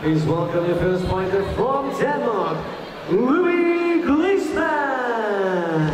Please welcome your first fighter from Denmark, Louis Gleesman.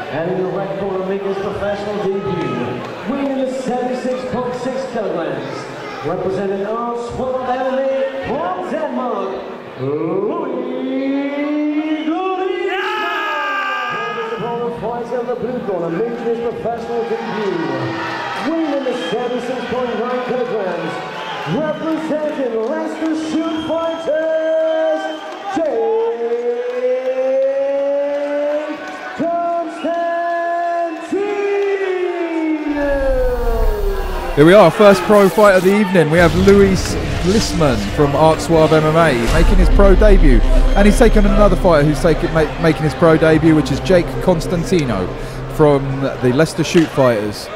And in the red corner making his professional debut, weighing in the 76.6 kilograms, representing our sport MMA from Denmark, Louis Gleesman. And his opponent fights in the blue corner, making his professional debut, weighing in the 76.9 kilograms, representing Leicester Shoot Fighters, Here we are, first pro fight of the evening. We have Louis Gleesman from Art Suave MMA making his pro debut, and he's taken another fighter who's making his pro debut, which is Jake Constantinou from the Leicester Shoot Fighters.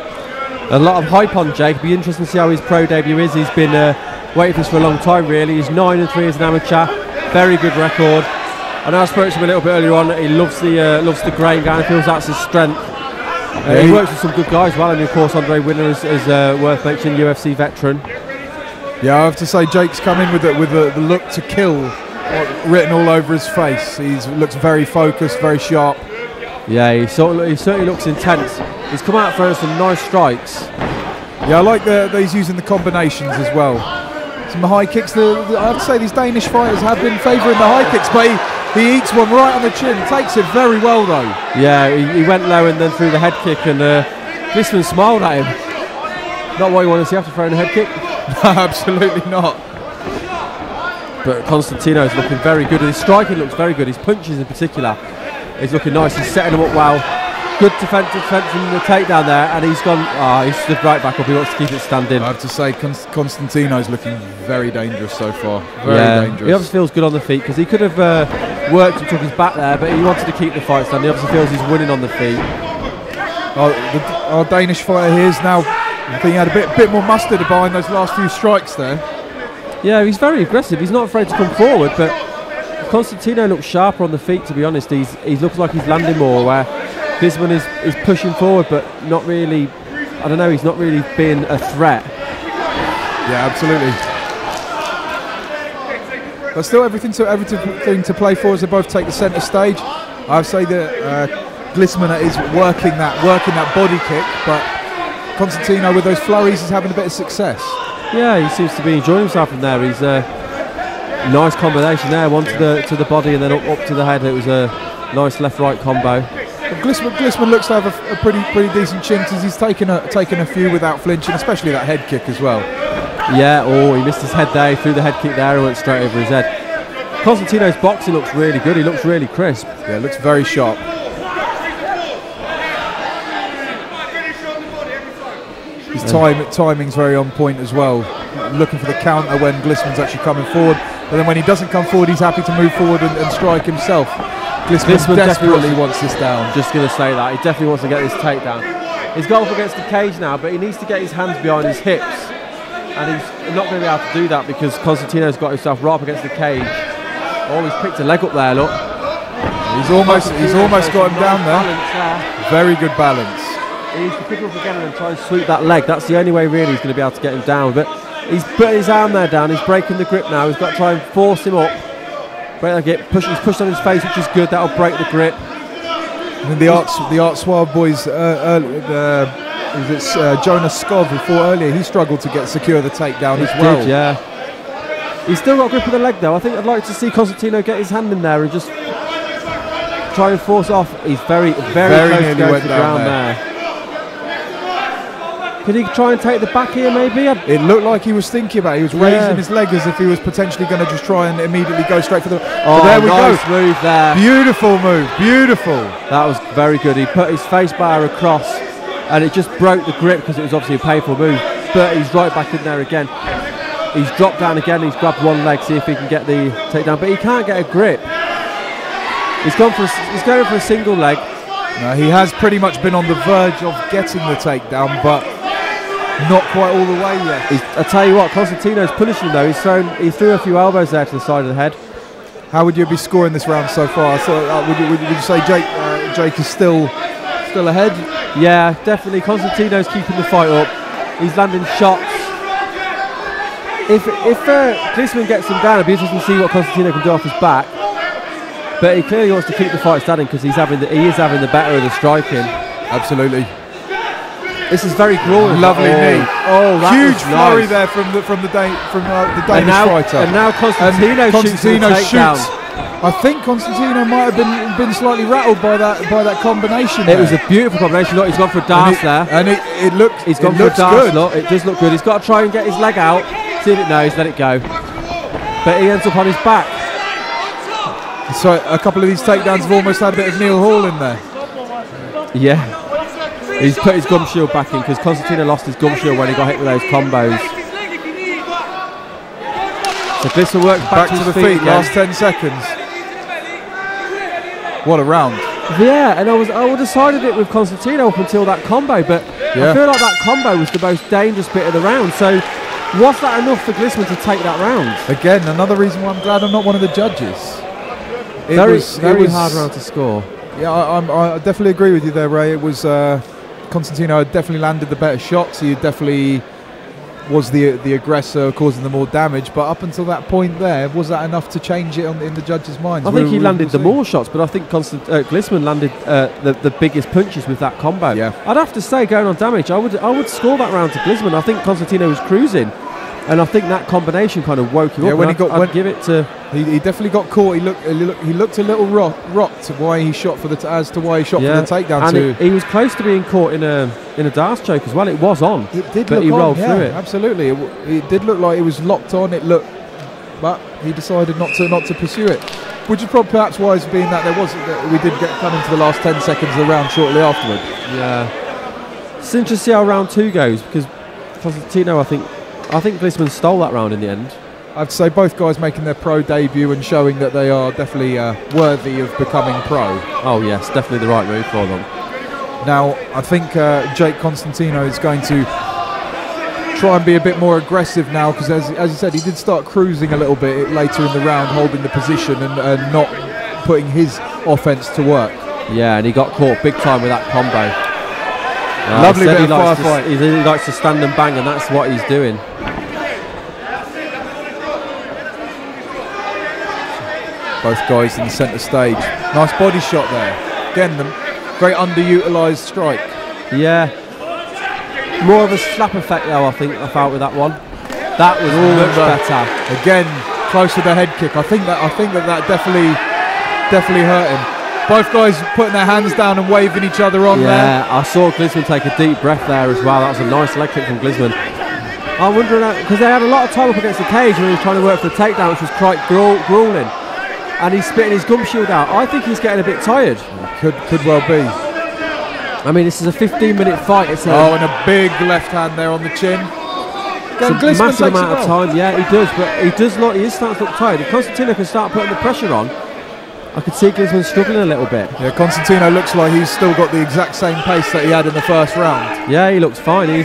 A lot of hype on Jake. It'll be interesting to see how his pro debut is. He's been waiting for this for a long time, really. He's 9-3 as an amateur, very good record. I know I spoke to him a little bit earlier on. He loves the grain game. He feels that's his strength. He works with some good guys well, and of course Andre Winner is worth mentioning, UFC veteran. Yeah, I have to say Jake's come in with the look to kill written all over his face. He looks very focused, very sharp. Yeah, he certainly looks intense. He's come out for some nice strikes. Yeah, I like that he's using the combinations as well. Some high kicks. I have to say these Danish fighters have been favouring the high kicks, but he eats one right on the chin. Takes it very well though. Yeah, he went low and then threw the head kick, and Gleesman smiled at him. Not what you want to see after throwing a head kick. No, absolutely not. But Constantinou is looking very good. His striking looks very good. His punches in particular is looking nice. He's setting him up well. Good defence from the takedown there, and he's gone. He's stood right back up. He wants to keep it standing. I have to say, Constantino's looking very dangerous so far. Very dangerous. He obviously feels good on the feet because he could have worked and took his back there, but he wanted to keep the fight standing. He obviously feels he's winning on the feet. Our Danish fighter here is now. I think he had a bit more mustard behind those last few strikes there. Yeah, he's very aggressive. He's not afraid to come forward, but Constantino looks sharper on the feet. To be honest, he looks like he's landing more. Where Glissman is pushing forward, but not really. I don't know. He's not really being a threat. Yeah, absolutely. But still, everything to play for as they both take the centre stage. I'd say that Glissman is working that body kick, but Constantino with those flurries is having a bit of success. Yeah, he seems to be enjoying himself in there. He's nice combination there, one to the body and then up to the head. It was a nice left-right combo. Glissman looks to have a pretty decent chin because he's taken a few without flinching, especially that head kick as well. Yeah, he missed his head there. He threw the head kick there and went straight over his head. Constantino's boxing looks really good. He looks really crisp. Yeah, it looks very sharp. His timing's very on point as well. Looking for the counter when Glissman's actually coming forward, but then when he doesn't come forward, he's happy to move forward and strike himself. Glissman desperately wants this down. Just going to say that. He definitely wants to get this takedown. He's got up against the cage now, but he needs to get his hands behind his hips. And he's not going to be able to do that because Constantino's got himself right up against the cage. Oh, he's picked a leg up there, look. He's almost got him down there. Very good balance. He needs to pick him up again and try and sweep that leg. That's the only way really he's going to be able to get him down. But he's putting his arm there down. He's breaking the grip now. He's got to try and force him up. Break that grip. He's pushed on his face, which is good. That'll break the grip. And the Art Suave boys, Jonas Skov, who fought earlier, he struggled to secure the takedown as well. Yeah. He's still got grip of the leg though. I think I'd like to see Constantino get his hand in there and just try and force off. He's very close to going to the ground there. Could he try and take the back here maybe? It looked like he was thinking about it. He was raising his leg as if he was potentially going to just try and immediately go straight for the... Oh, there we go. Move there. Beautiful move. Beautiful. That was very good. He put his face bar across and it just broke the grip because it was obviously a painful move. But he's right back in there again. He's dropped down again. He's grabbed one leg, see if he can get the takedown. But he can't get a grip. He's going for a single leg. No, he has pretty much been on the verge of getting the takedown, but not quite all the way yet. I tell you what, Constantino's punishing though. He threw a few elbows there to the side of the head. How would you be scoring this round so far? So, would you say Jake is still ahead? Yeah, definitely. Constantino's keeping the fight up. He's landing shots. If Glissman gets him down, it'd be interesting to see what Constantino can do off his back. But he clearly wants to keep the fight standing because he is having the better of the striking. Absolutely. This is very grueling. Lovely knee. Oh, that huge was flurry nice. there from the Danish fighter. And now Constantino shoots. I think Constantino might have been slightly rattled by that combination. It was a beautiful combination. Look, he's gone for a dance there. And it looks. He's gone for a dance. Look, it does look good. He's got to try and get his leg out. See if it knows. Let it go. But he ends up on his back. So a couple of these takedowns have almost had a bit of Neil Hall in there. Yeah. He's put his gum shield back in because Constantino lost his gum shield when he got hit with those combos. So Glissman works back to the feet. Last 10 seconds. What a round. Yeah, and I would have sided it with Constantino up until that combo, but I feel like that combo was the most dangerous bit of the round. So was that enough for Glissman to take that round? Again, another reason why I'm glad I'm not one of the judges. It was hard round to score. Yeah, I definitely agree with you there, Ray. It was Constantino had definitely landed the better shots. He definitely was the aggressor, causing the more damage. But up until that point there, was that enough to change it in the judges' minds? I think he landed the more shots, but I think Glissman landed the biggest punches with that combo. Yeah. I'd have to say, going on damage, I would score that round to Glissman. I think Constantino was cruising. And I think that combination kind of woke him up. I'd give it to. He definitely got caught. He looked a little rocked. Why he shot for the takedown. And he was close to being caught in a darts choke as well. It was on. It did, but he rolled through it. Absolutely. It did look like it was locked on. But he decided not to pursue it. which is probably perhaps wise, being that we did come into the last 10 seconds of the round shortly afterward. Yeah. It's interesting to see how round 2 goes, because Constantinou, I think Glissman stole that round in the end. I'd say both guys making their pro debut and showing that they are definitely worthy of becoming pro. Oh yes, definitely the right move for them. Now, I think Jake Constantinou is going to try and be a bit more aggressive now, because as you said, he did start cruising a little bit later in the round, holding the position and not putting his offence to work. Yeah, and he got caught big time with that combo. Lovely bit of firefight. He likes to stand and bang, and that's what he's doing. Both guys in the centre stage. Nice body shot there. Again, the great underutilised strike. Yeah. More of a slap effect though, I think I felt with that one. That was much better. Again, close to the head kick. I think that definitely hurt him. Both guys putting their hands down and waving each other on there. Yeah, I saw Glissman take a deep breath there as well. That was a nice leg kick from Glissman. I'm wondering, because they had a lot of time up against the cage when he was trying to work for the takedown, which was quite grueling. And he's spitting his gum shield out. I think he's getting a bit tired. Could well be. I mean, this is a 15-minute fight. And a big left hand there on the chin. It's a massive amount of time. Yeah, he does, but he is starting to look tired. If Constantinou can start putting the pressure on, I could see Glissman struggling a little bit. Yeah, Constantinou looks like he's still got the exact same pace that he had in the first round. Yeah, he looks fine. He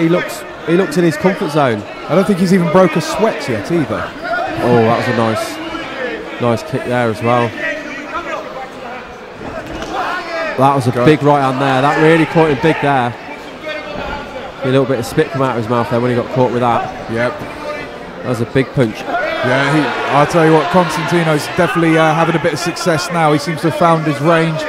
looks in his comfort zone. I don't think he's even broke a sweat yet either. Oh, that was a nice kick there as well. That was a big right hand there. That really caught him big there. A little bit of spit come out of his mouth there when he got caught with that. Yep. That was a big punch. Yeah, I'll tell you what, Constantinou's definitely having a bit of success now. He seems to have found his range.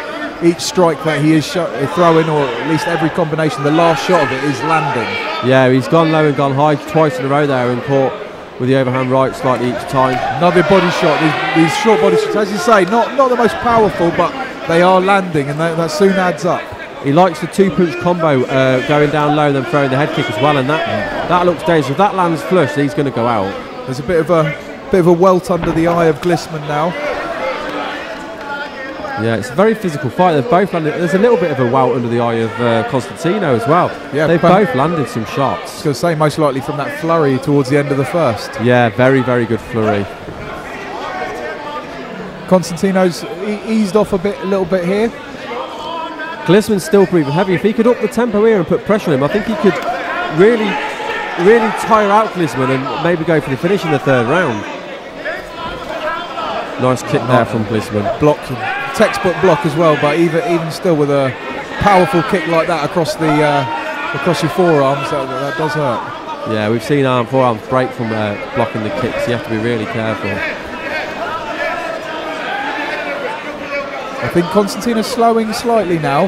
Each strike that he is throwing, or at least every combination, the last shot of it is landing. Yeah, he's gone low and gone high twice in a row there and caught with the overhand right slightly each time. Another body shot. These short body shots, as you say, not the most powerful, but they are landing, and that soon adds up. He likes the 2-punch combo, going down low and then throwing the head kick as well, and that looks dangerous. If that lands flush, he's going to go out. There's a bit of a welt under the eye of Glissman now. Yeah, it's a very physical fight. They've both landed. There's a little bit of a welt under the eye of Constantinou as well. Yeah, they've both landed some shots. I was going to say, most likely from that flurry towards the end of the first. Yeah, very, very good flurry. Constantinou's eased off a little bit here. Glissman's still breathing heavy. If he could up the tempo here and put pressure on him, I think he could really tire out Glissman and maybe go for the finish in the third round. Nice kick there from Glissman. Blocking. Textbook block as well, but even still with a powerful kick like that across your forearms, that does hurt. Yeah, we've seen forearms break from blocking the kicks. You have to be really careful. I think Constantinou's slowing slightly now,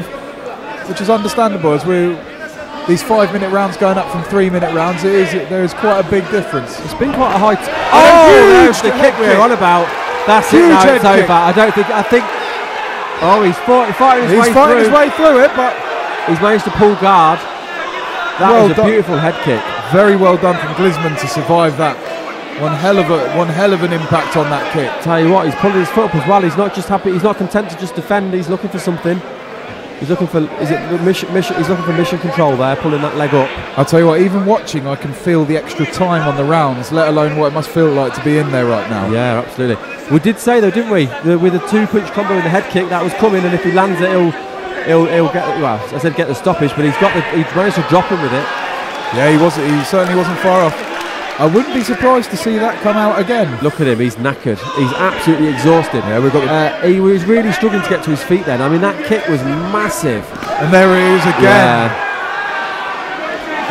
which is understandable as these 5-minute rounds going up from 3-minute rounds. There is quite a big difference. It's been quite a high. There's the kick we're on about. That's it. Now it's over. I think. Oh, he's fighting his way through it, but he's managed to pull guard. That was a beautiful head kick. Very well done from Glissman to survive that. One hell of an impact on that kick. Tell you what, he's pulling his foot up as well. He's not just happy. He's not content to just defend. He's looking for something. He's looking for mission. He's looking for mission control there, pulling that leg up. I'll tell you what, even watching, I can feel the extra time on the rounds, let alone what it must feel like to be in there right now. Yeah, absolutely. We did say though, didn't we, with a 2-punch combo with the head kick that was coming, and if he lands it, he'll get. Well, I said get the stoppage, but he's managed to drop him with it. Yeah, he certainly wasn't far off. I wouldn't be surprised to see that come out again. Look at him, he's knackered. He's absolutely exhausted. Yeah, we've got. He was really struggling to get to his feet then. I mean, that kick was massive. And there he is again. Yeah.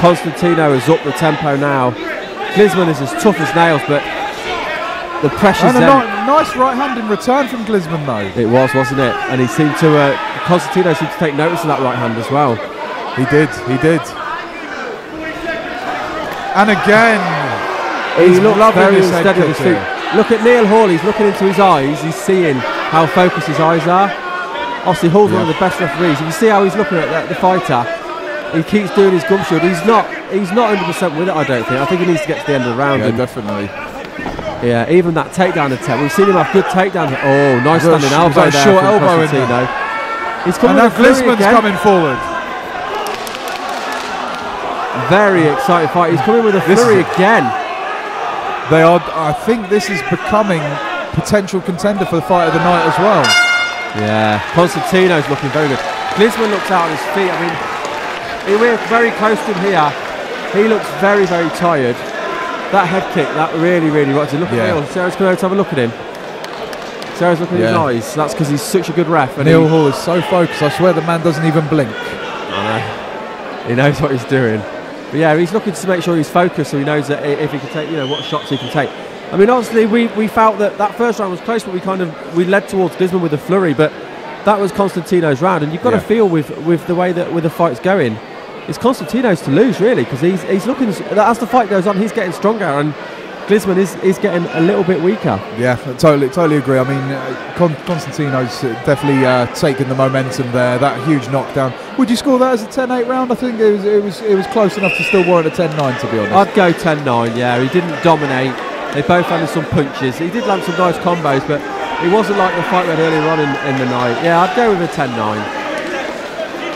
Constantinou has upped the tempo now. Glissman is as tough as nails, but the pressure's there. Nice right hand in return from Glissman though. It was, wasn't it? And he seemed to. Constantinou seemed to take notice of that right hand as well. He did. And again, he looked very unsteady with his feet. Look at Neil Hall, he's looking into his eyes, he's seeing how focused his eyes are. Obviously Hall's one of the best referees. You can see how he's looking at the fighter. He keeps doing his gum shield. He's not 100% with it, I don't think. I think he needs to get to the end of the round. Yeah, definitely. Yeah, even that takedown attempt. We've seen him have good takedowns. Oh, nice standing elbow there. Short elbow in there. He's coming. And now Glisman's coming forward. Very exciting fight. He's coming with a flurry again. They are. I think this is becoming potential contender for the fight of the night as well. Yeah, Constantino's looking very good. Glisman looks out on his feet. I mean, we're very close to him here. He looks very, very tired. That head kick, that really, really rocks him. Look at Neil. Sarah's going to have a look at him. Sarah's looking at his eyes. That's because he's such a good ref. And Neil Hall is so focused. I swear the man doesn't even blink. I know. He knows what he's doing. But yeah, he's looking to make sure he's focused, so he knows that if he can take, what shots he can take. I mean, obviously, we felt that first round was close, but we led towards Glisman with a flurry. But that was Constantino's round, and you've got to feel with the way that with the fight's going, it's Constantino's to lose really, because he's looking, as the fight goes on, he's getting stronger, and Glisman is getting a little bit weaker. Yeah, totally agree. I mean, Constantino's definitely taking the momentum there. That huge knockdown. Would you score that as a 10-8 round? I think it was close enough to still warrant a 10-9, to be honest. I'd go 10-9. Yeah, he didn't dominate. They both landed some punches. He did land some nice combos, but it wasn't like the fight we had earlier on in the night. Yeah, I'd go with a 10-9.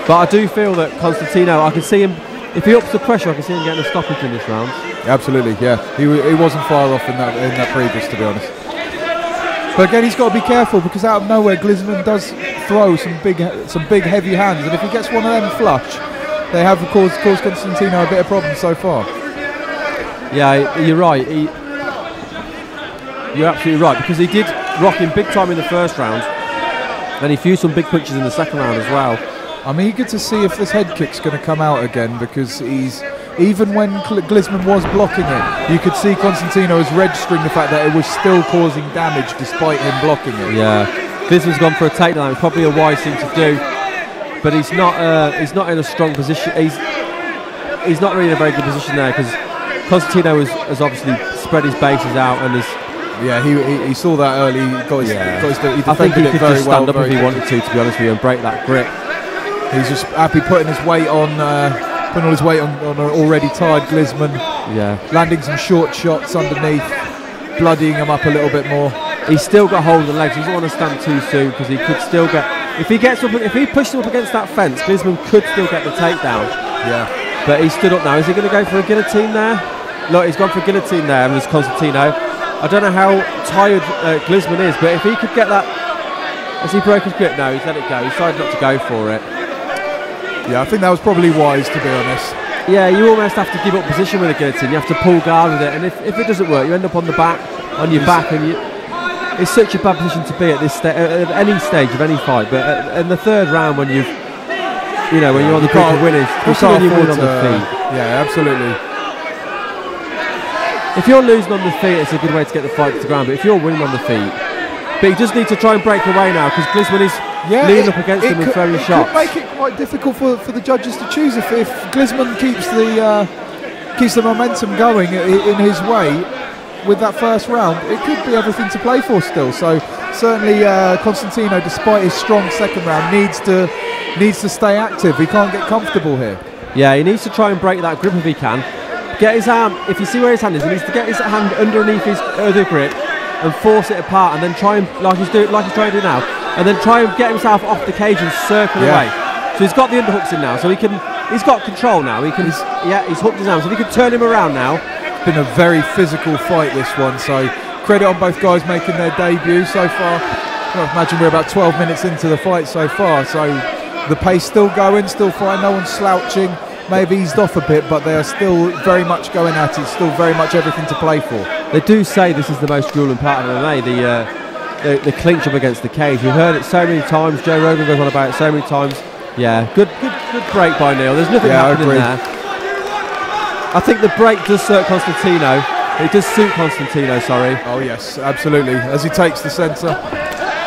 But I do feel that Constantino, I can see him, if he ups the pressure, I can see him getting a stoppage in this round. Absolutely, yeah. He wasn't far off in that previous, to be honest. But again, he's got to be careful, because out of nowhere, Glisman does throw some big heavy hands, and if he gets one of them flush, they have caused Constantino a bit of problems so far. Yeah, you're right. You're absolutely right, because he did rock him big time in the first round, and he threw some big punches in the second round as well. I'm eager to see if this head kick's going to come out again, because even when Glisman was blocking it, you could see Constantino was registering the fact that it was still causing damage despite him blocking it. Yeah, Glisman's gone for a takedown. It's probably a wise thing to do, but he's not in a strong position. He's not really in a very good position there, because Constantino has obviously spread his bases out and is. Yeah, he saw that early. He I think he could just stand up if he wanted to be honest with you, and break that grip. He's just happy putting his weight on, putting all his weight on an already tired Glisman. Yeah, landing some short shots underneath, bloodying him up a little bit more. He's still got hold of the legs. He doesn't want to stand too soon, because he could still get. If he pushes him up against that fence, Glisman could still get the takedown. Yeah, but he stood up now. Is he going to go for a guillotine there? Look, he's gone for a guillotine there, and there's Constantino. I don't know how tired Glisman is, but if he could get that. Has he broke his grip? No, he's let it go. He decided not to go for it. Yeah, I think that was probably wise, to be honest. Yeah, you almost have to give up position with a guillotine. You have to pull guard with it, and if it doesn't work, you end up on your back, and it's such a bad position to be at this at any stage of any fight. But in the third round, when you're on the brink of winning, when you win on the feet. Yeah, absolutely. If you're losing on the feet, it's a good way to get the fight to the ground. But if you're winning on the feet, but he just needs to try and break away now, because Glisman is leaning up against him and throwing shots. It could make it quite difficult for the judges to choose if Glisman keeps the momentum going in his way with that first round. It could be everything to play for still. So certainly Constantino, despite his strong second round, needs to stay active. He can't get comfortable here. Yeah, he needs to try and break that grip if he can. Get his arm, if you see where his hand is, he needs to get his hand underneath his other grip and force it apart, and then try and like he's trying to do now, and then try and get himself off the cage and circle away. So he's got the underhooks in now, so he's got control now. He's hooked his arm, so if he can turn him around now. It's been a very physical fight, this one, so credit on both guys making their debut so far. I imagine we're about 12 minutes into the fight so far, so the pace still going, still fine, no one's slouching. Maybe eased off a bit, but they are still very much going at it, still very much everything to play for. They do say this is the most grueling part of MMA, the clinch up against the cage. We've heard it so many times. Joe Rogan goes on about it so many times. Yeah, good break by Neil. There's nothing happening there. I think the break does suit Constantino. It does suit Constantino, sorry. Oh yes, absolutely. As he takes the centre.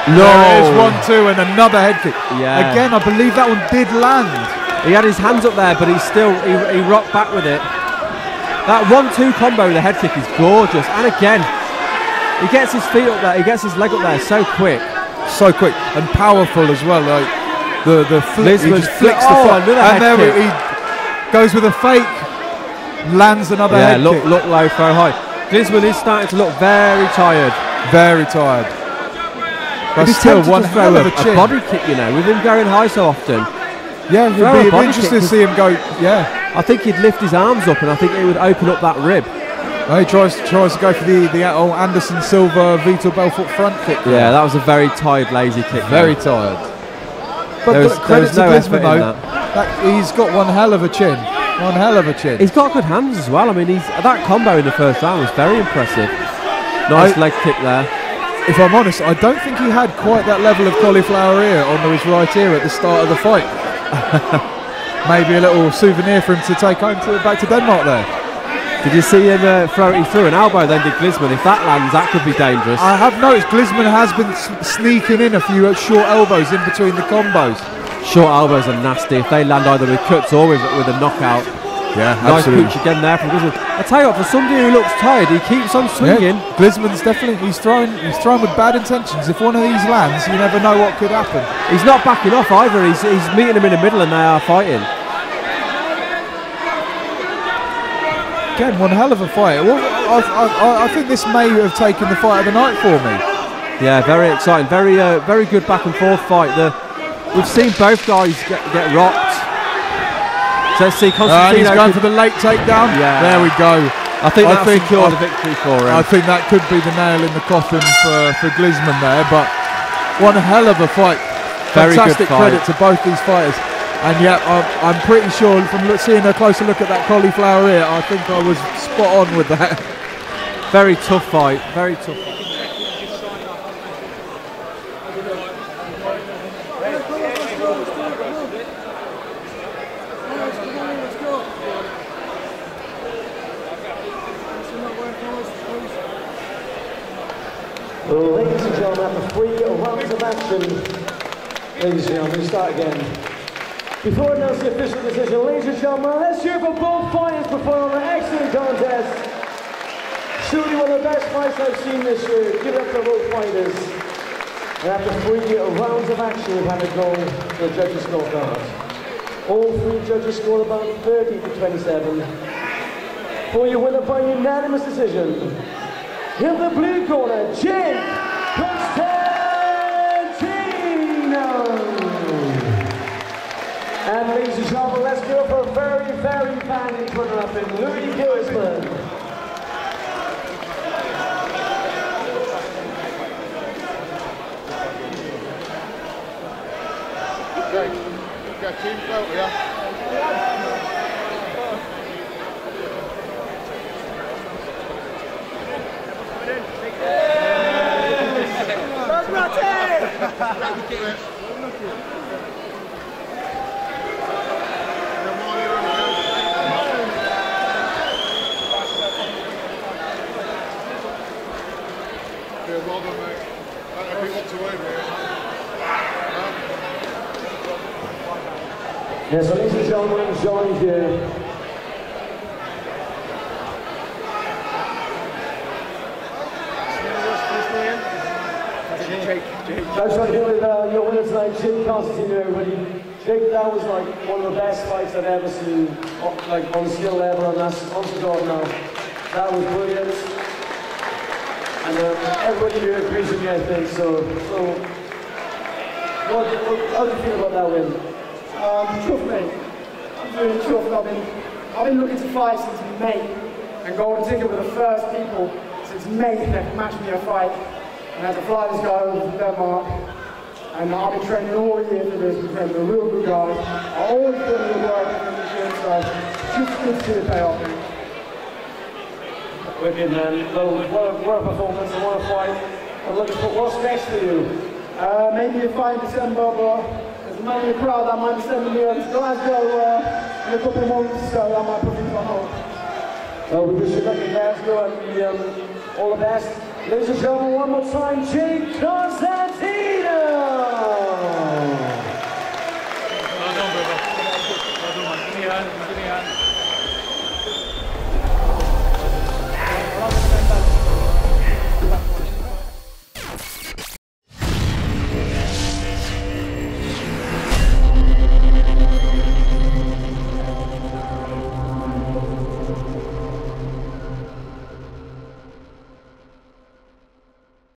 No! There is 1-2 and another head kick. Yeah. Again, I believe that one did land. He had his hands up there, but he rocked back with it. That 1-2 combo with the head kick is gorgeous. And again, he gets his feet up there, he gets his leg up there so quick. So quick and powerful as well. Like the flip, he just flicks the foot. And there he goes with a fake, lands another head kick. Look low, throw high. Glisman is starting to look very tired. Very tired. But He's still tempted one to hell throw of a chin. a body kick, you know, with him going high so often. Yeah, Throw a it'd be body interesting kick, to see him go. Yeah. I think he'd lift his arms up, and I think it would open up that rib. No, he tries to go for the old Anderson Silva Vitor Belfort front kick. Yeah, that was a very tired, lazy kick. Very tired. But there credit was no to effort Glisman in though. that. He's got one hell of a chin. One hell of a chin. He's got good hands as well. I mean, that combo in the first round was very impressive. Nice leg kick there. If I'm honest, I don't think he had quite that level of cauliflower ear on his right ear at the start of the fight. Maybe a little souvenir for him to take home back to Denmark there. Did you see him he threw an elbow then did Glisman? If that lands, that could be dangerous. I have noticed Glisman has been sneaking in a few short elbows in between the combos. Short elbows are nasty if they land either with cuts or with a knockout. Yeah, nice absolutely. punch again there from Glisman. I tell you what, for somebody who looks tired, he keeps on swinging. Yeah, Glisman's definitely he's throwing with bad intentions. If one of these lands, you never know what could happen. He's not backing off either. He's meeting him in the middle, and they are fighting. Again, one hell of a fight. Well, I think this may have taken the fight of the night for me. Yeah, very exciting. Very good back and forth fight. We've seen both guys get rocked. So let's see Constantinou. He's going for the late takedown. Yeah. There we go. I think that secured the victory for him. I think that could be the nail in the coffin for Glisman there. But one hell of a fight. Very Fantastic good fight. credit to both these fighters. And yeah, I'm pretty sure from seeing a closer look at that cauliflower ear, I think I was spot on with that. Very tough fight. Very tough fight. Ladies and gentlemen, after 3 rounds of action, ladies and gentlemen, we start again. Before announcing the official decision, ladies and gentlemen, let's hear for both fighters performing an excellent contest. Truly one of the best fights I've seen this year. Give it up to both fighters. And after 3 rounds of action, we've had a go for the judges' scorecard. All 3 judges scored about 30 to 27. For your winner by unanimous decision, in the blue corner, Jake Constantinou. And ladies and gentlemen, let's go for a very, very banging runner-up in Louis Gillisman. Yes, so ladies and gentlemen, joined here. That's right here with your winner tonight, Jake Constantinou, everybody. Jake, that was like one of the best fights I've ever seen, like on the skill level, and that's honest to God now. That was brilliant. And everybody here agrees with me, I think, so how do you feel about that win? Tough, mate. I'm doing tough. I've been looking to fight since May, and Golden Ticket were the first people since May that matched me a fight. And I had to fly this guy over from Denmark, and I've been training all year for this because he's a real good guy. I always put in the work in the gym, so just good to see the payoff. Wicked, man. Well, what a performance and what a fight. I'm looking for what's next for you. Maybe a fight in December, but there's money in the crowd that might be sending me to Glasgow in a couple of months, so I might put things on hold. Well, we wish you luck in Glasgow and all the best. Ladies and gentlemen, one more time, Jake Constantinou.